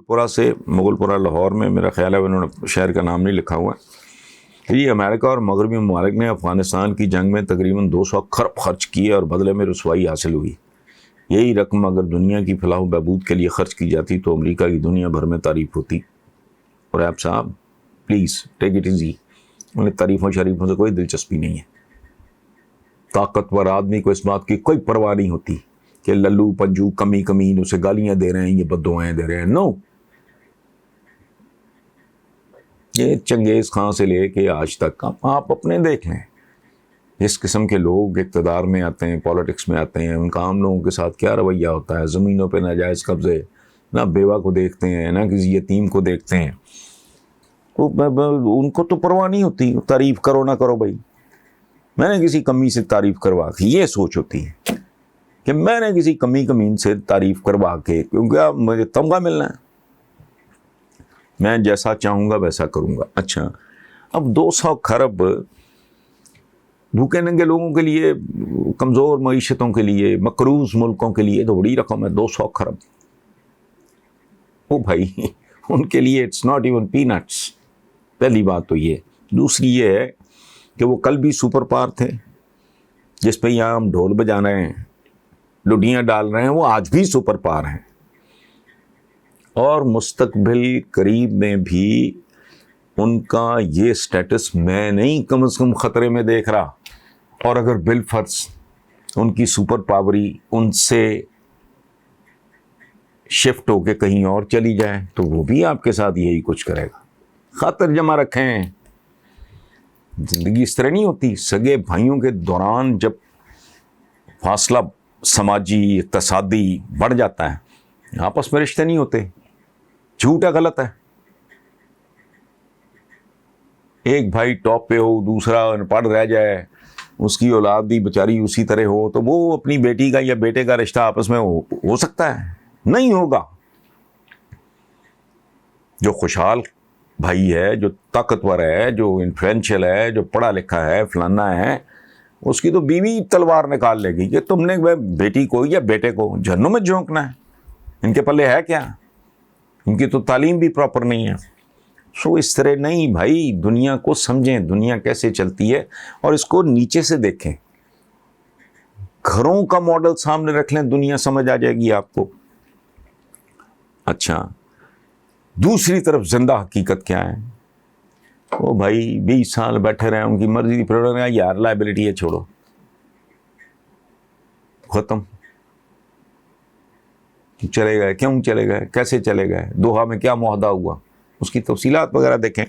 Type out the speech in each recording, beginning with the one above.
پورہ سے، مغل پورہ لاہور میں، میرا خیال ہے انہوں نے شہر کا نام نہیں لکھا ہوا ہے. یہ امریکہ اور مغربی ممالک نے افغانستان کی جنگ میں تقریباً 200 کھرب خرچ کیے اور بدلے میں رسوائی حاصل ہوئی. یہی رقم اگر دنیا کی فلاح و بہبود کے لیے خرچ کی جاتی تو امریکہ کی دنیا بھر میں تعریف ہوتی. اور آپ صاحب پلیز ٹیک اٹ ایزی، انہیں تعریفوں شریفوں سے کوئی دلچسپی نہیں ہے. طاقتور آدمی کو اس بات کی کوئی پرواہ نہیں ہوتی کہ للو پنجو کمی کمین اسے گالیاں دے رہے ہیں، یہ بددعائیں دے رہے ہیں. نو، یہ چنگیز خان سے لے کے آج تک آپ اپنے دیکھ لیں، جس قسم کے لوگ اقتدار میں آتے ہیں، پالیٹکس میں آتے ہیں، ان کا عام لوگوں کے ساتھ کیا رویہ ہوتا ہے. زمینوں پہ ناجائز قبضے، نہ بیوہ کو دیکھتے ہیں، نہ کسی یتیم کو دیکھتے ہیں. ان کو تو پرواہ نہیں ہوتی، تعریف کرو نہ کرو بھائی، میں نے کسی کمی سے تعریف کروا کے، یہ سوچ ہوتی ہے کہ میں نے کسی کمین سے تعریف کروا کے، کیونکہ مجھے تمغہ ملنا ہے، میں جیسا چاہوں گا ویسا کروں گا. اچھا، اب 200 کھرب بھوکے ننگے لوگوں کے لیے، کمزور معیشتوں کے لیے، مقروض ملکوں کے لیے تو بڑی رقم ہے 200 کھرب. او بھائی، ان کے لیے it's not even peanuts. پہلی بات تو یہ. دوسری یہ ہے کہ وہ کل بھی سپر پاور تھے، جس پہ یہاں ہم ڈھول بجا رہے ہیں، لڈیاں ڈال رہے ہیں، وہ آج بھی سپر پاور ہیں. اور مستقبل قریب میں بھی ان کا یہ سٹیٹس میں نہیں کم از کم خطرے میں دیکھ رہا. اور اگر بالفرض ان کی سپر پاوری ان سے شفٹ ہو کے کہیں اور چلی جائے تو وہ بھی آپ کے ساتھ یہی کچھ کرے گا. خاطر جمع رکھیں، زندگی اس طرح نہیں ہوتی. سگے بھائیوں کے دوران جب فاصلہ سماجی اقتصادی بڑھ جاتا ہے، آپس میں رشتے نہیں ہوتے. جھوٹ ہے، غلط ہے. ایک بھائی ٹاپ پہ ہو، دوسرا پڑھ رہ جائے، اس کی اولاد بھی بیچاری اسی طرح ہو، تو وہ اپنی بیٹی کا یا بیٹے کا رشتہ آپس میں ہو سکتا ہے؟ نہیں ہوگا. جو خوشحال بھائی ہے، جو طاقتور ہے، جو انفلوئنشل ہے، جو پڑھا لکھا ہے، فلانا ہے، اس کی تو بیوی تلوار نکال لے گی کہ تم نے بیٹی کو یا بیٹے کو جہنم میں جھونکنا ہے. ان کے پلے ہے کیا؟ ان کی تو تعلیم بھی پراپر نہیں ہے. سو اس طرح نہیں بھائی، دنیا کو سمجھیں، دنیا کیسے چلتی ہے اور اس کو نیچے سے دیکھیں. گھروں کا ماڈل سامنے رکھ لیں، دنیا سمجھ آ جائے گی آپ کو. اچھا، دوسری طرف زندہ حقیقت کیا ہے؟ وہ بھائی 20 سال بیٹھے رہے، ان کی مرضی پھر یار لائبلٹی ہے، چھوڑو، ختم. چلے گئے، کیوں چلے گئے، کیسے چلے گئے، دوحہ میں کیا معاہدہ ہوا، اس کی تفصیلات وغیرہ دیکھیں.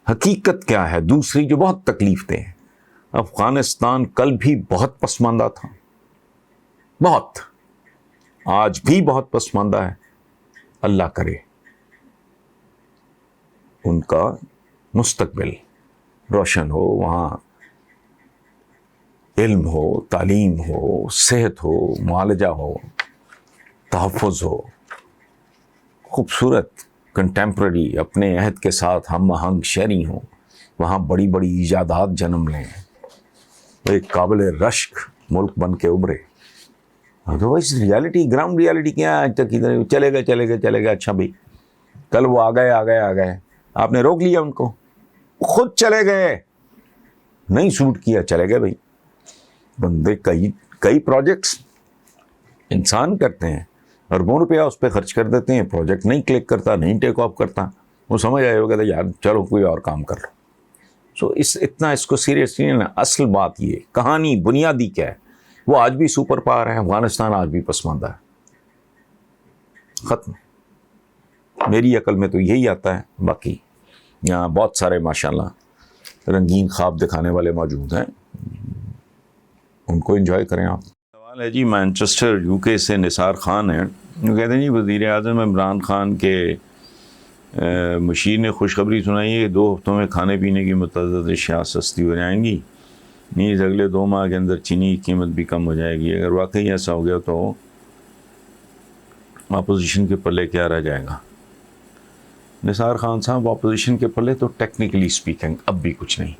حقیقت کیا ہے دوسری جو بہت تکلیف دہ ہے؟ افغانستان کل بھی بہت پسماندہ تھا، بہت، آج بھی بہت پسماندہ ہے. اللہ کرے ان کا مستقبل روشن ہو، وہاں علم ہو، تعلیم ہو، صحت ہو، معالجہ ہو، تحفظ ہو، خوبصورت کنٹمپرری اپنے عہد کے ساتھ ہم آہنگ شہری ہوں، وہاں بڑی بڑی ایجادات جنم لیں، ایک قابل رشک ملک بن کے ابھرے. ادروائز ریالٹی، گراؤنڈ ریالٹی کیا ہے؟ آج تک ادھر چلے گئے. اچھا بھائی، کل وہ آ گئے، آپ نے روک لیا ان کو، خود چلے گئے، نہیں سوٹ کیا، چلے گئے. بھائی بندے کئی پروجیکٹس انسان کرتے ہیں، اربوں روپیہ اس پہ خرچ کر دیتے ہیں، پروجیکٹ نہیں کلک کرتا، نہیں ٹیک آف کرتا. وہ سمجھ آئے ہوگا یار چلو کوئی اور کام کر لو. سو اتنا اس کو سیریسلی نہیں. اصل بات یہ کہانی بنیادی کیا ہے؟ وہ آج بھی سپر پاور ہے، افغانستان آج بھی پسماندہ ہے. ختم. میری عقل میں تو یہی آتا ہے. باقی یہاں بہت سارے ماشاءاللہ رنگین خواب دکھانے والے موجود ہیں، ان کو انجوائے کریں آپ. سوال ہے جی مانچسٹر UK سے نثار خان ہیں، وہ کہتے ہیں جی وزیر اعظم عمران خان کے مشیر نے خوشخبری سنائی ہے 2 ہفتوں میں کھانے پینے کی متعدد اشیاء سستی ہو جائیں گی، نیز اگلے 2 ماہ کے اندر چینی کی قیمت بھی کم ہو جائے گی. اگر واقعی ایسا ہو گیا تو اپوزیشن کے پلے کیا رہ جائے گا؟ نثار خان صاحب، اپوزیشن کے پلے تو ٹیکنیکلی سپیکنگ اب بھی کچھ نہیں.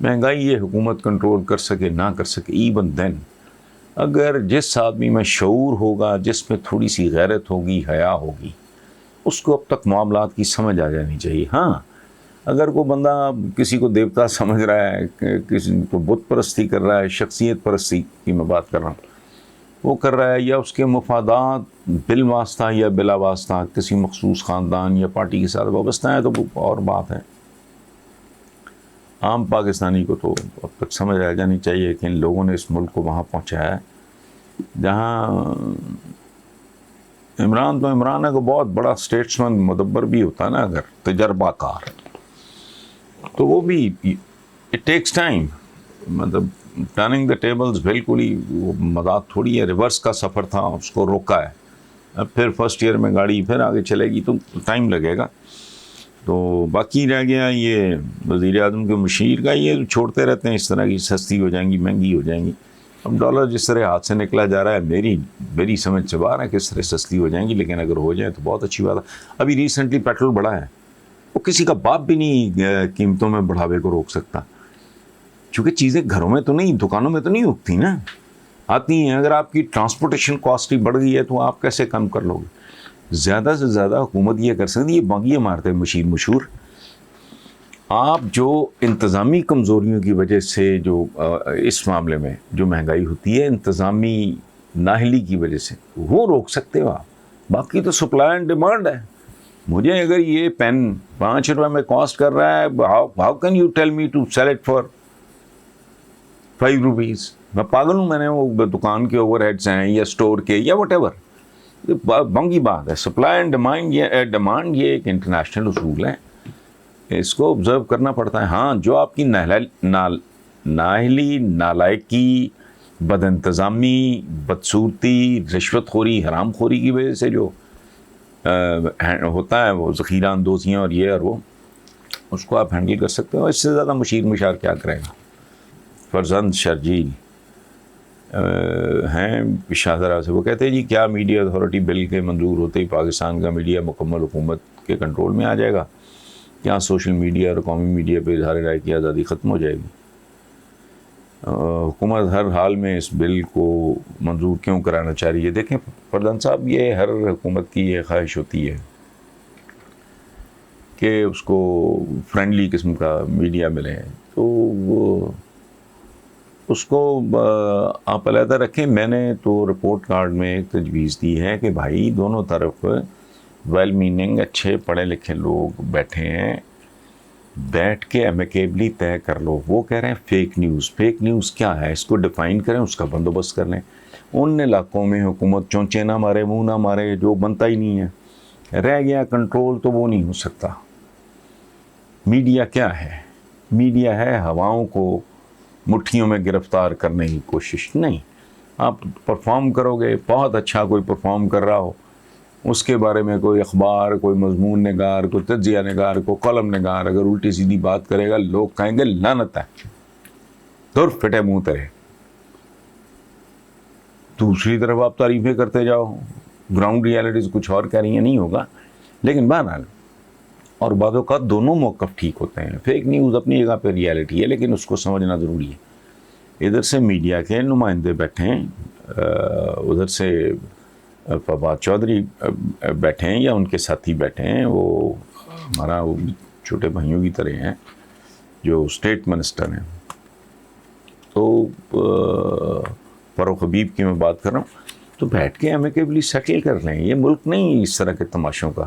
مہنگائی یہ حکومت کنٹرول کر سکے نہ کر سکے، ایون دین اگر جس آدمی میں شعور ہوگا، جس میں تھوڑی سی غیرت ہوگی، حیا ہوگی، اس کو اب تک معاملات کی سمجھ آ جانی چاہیے. ہاں اگر کوئی بندہ کسی کو دیوتا سمجھ رہا ہے, کسی کو بت پرستی کر رہا ہے, شخصیت پرستی کی میں بات کر رہا ہوں, وہ کر رہا ہے, یا اس کے مفادات بالواسطہ یا بلا واسطہ کسی مخصوص خاندان یا پارٹی کے ساتھ وابستہ ہیں, تو وہ اور بات ہے. عام پاکستانی کو تو اب تک سمجھ آ جانی چاہیے کہ ان لوگوں نے اس ملک کو وہاں پہنچایا ہے جہاں عمران ہے کو بہت بڑا اسٹیٹسمن مدبر بھی ہوتا ہے نا, اگر تجربہ کار, تو وہ بھی اٹ ٹیکس ٹائم. مطلب ٹرننگ دا ٹیبلز بالکل ہی وہ مذاق تھوڑی ہے. ریورس کا سفر تھا, اس کو روکا ہے, اب پھر فرسٹ ایئر میں گاڑی پھر آگے چلے گی تو ٹائم لگے گا. تو باقی رہ گیا یہ وزیر اعظم کے مشیر کا, یہ چھوڑتے رہتے ہیں اس طرح کی سستی ہو جائیں گی, مہنگی ہو جائیں گی. اب ڈالر جس طرح ہاتھ سے نکلا جا رہا ہے, میری سمجھ سے باہر ہے کہ اس طرح سستی ہو جائیں گی, لیکن اگر ہو جائے تو بہت اچھی بات ہے. ابھی ریسنٹلی پیٹرول بڑھا ہے, وہ کسی کا باپ بھی نہیں قیمتوں میں بڑھاوے کو روک سکتا, چونکہ چیزیں گھروں میں تو نہیں, دکانوں میں تو نہیں اگتی نا, آتی ہیں. اگر آپ کی ٹرانسپورٹیشن کاسٹ ہی بڑھ گئی ہے تو آپ کیسے کم کر لو گے؟ زیادہ سے زیادہ حکومت یہ کر سکتی ہے, یہ بانگیاں مارتے ہیں مشہور. آپ جو انتظامی کمزوریوں کی وجہ سے جو اس معاملے میں جو مہنگائی ہوتی ہے انتظامی نااہلی کی وجہ سے, وہ روک سکتے ہو آپ. باقی تو سپلائی اینڈ ڈیمانڈ ہے. مجھے اگر یہ پین 5 روپے میں کاسٹ کر رہا ہے, how can you tell me to sell it for 5 rupees? میں پاگل ہوں؟ میں نے وہ دکان کے اوور ہیڈس ہیں یا اسٹور کے یا وٹ ایور, بنگی بات ہے. سپلائی اینڈ ڈیمانڈ یہ ایک انٹرنیشنل اصول ہے, اس کو آبزرو کرنا پڑتا ہے. ہاں جو آپ کی نااہلی, نالائکی, بد انتظامی, بدصورتی, رشوت خوری, حرام خوری کی وجہ سے جو ہوتا ہے وہ ذخیرہ اندوزیاں اور یہ اور وہ, اس کو آپ ہینڈل کر سکتے ہو. اس سے زیادہ مشار کیا کرے گا؟ فرزند شرجیل ہیں شاہدرہ سے, وہ کہتے ہیں جی کیا میڈیا اتھارٹی بل کے منظور ہوتے ہی پاکستان کا میڈیا مکمل حکومت کے کنٹرول میں آ جائے گا؟ کیا سوشل میڈیا اور قومی میڈیا پہ اظہار رائے کی آزادی ختم ہو جائے گی؟ حکومت ہر حال میں اس بل کو منظور کیوں کرانا چاہ رہی ہے؟ دیکھیں پردھان صاحب, یہ ہر حکومت کی یہ خواہش ہوتی ہے کہ اس کو فرینڈلی قسم کا میڈیا ملے, تو وہ اس کو آپ علیحدہ رکھیں. میں نے تو رپورٹ کارڈ میں ایک تجویز دی ہے کہ بھائی دونوں طرف ویل میننگ اچھے پڑھے لکھے لوگ بیٹھے ہیں, بیٹھ کے امیکیبلی طے کر لو. وہ کہہ رہے ہیں فیک نیوز کیا ہے, اس کو ڈیفائن کریں, اس کا بندوبست کر لیں. ان علاقوں میں حکومت چونچے نہ مارے, منہ نہ مارے, جو بنتا ہی نہیں ہے, رہ گیا کنٹرول, تو وہ نہیں ہو سکتا. میڈیا کیا ہے؟ میڈیا ہے ہواؤں کو مٹھیوں میں گرفتار کرنے کی کوشش. نہیں, آپ پرفارم کرو گے, بہت اچھا کوئی پرفارم کر رہا ہو, اس کے بارے میں کوئی اخبار, کوئی مضمون نگار, کوئی تجزیہ نگار, کوئی کالم نگار اگر الٹی سیدھی بات کرے گا, لوگ کہیں گے لعنت ہے, دور پھٹے منہ تیرے. دوسری طرف آپ تعریفیں کرتے جاؤ, گراؤنڈ ریالٹیز کچھ اور کہہ رہی ہیں, نہیں ہوگا. لیکن بہرحال اور بعض اوقات دونوں موقف ٹھیک ہوتے ہیں. فیک نیوز اپنی جگہ پہ ریالٹی ہے, لیکن اس کو سمجھنا ضروری ہے. ادھر سے میڈیا کے نمائندے بیٹھے ہیں, ادھر سے فواد چودھری بیٹھے ہیں یا ان کے ساتھی بیٹھے ہیں, وہ ہمارا وہ چھوٹے بھائیوں کی طرح ہیں جو اسٹیٹ منسٹر ہیں. تو فاروق حبیب کی میں بات کر رہا ہوں, تو بیٹھ کے امیکیبلی سیٹل کر لیں. یہ ملک نہیں اس طرح کے تماشوں کا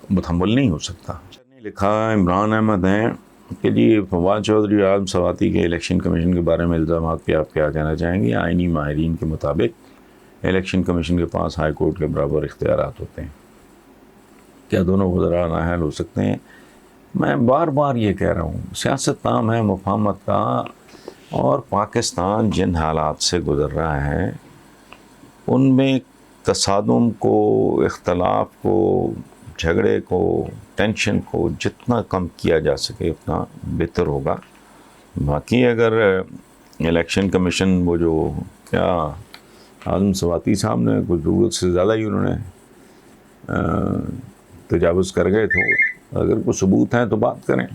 متحمل نہیں ہو سکتا. لکھا عمران احمد ہیں کہ جی فواد چودھری عالم سواتی کے الیکشن کمیشن کے بارے میں الزامات پہ آپ کیا کہنا چاہیں گے؟ آئینی ماہرین کے مطابق الیکشن کمیشن کے پاس ہائی کورٹ کے برابر اختیارات ہوتے ہیں. کیا دونوں وزراء نااہل ہو سکتے ہیں؟ میں بار بار یہ کہہ رہا ہوں, سیاست نام ہے مفاہمت کا, اور پاکستان جن حالات سے گزر رہا ہے ان میں تصادم کو, اختلاف کو, جھگڑے کو, ٹینشن کو جتنا کم کیا جا سکے اتنا بہتر ہوگا. باقی اگر الیکشن کمیشن وہ جو کیا عالم سواتی صاحب نے کچھ ضرورت سے زیادہ ہی انہوں نے تجاوز کر گئے, تو اگر کوئی ثبوت ہیں تو بات کریں.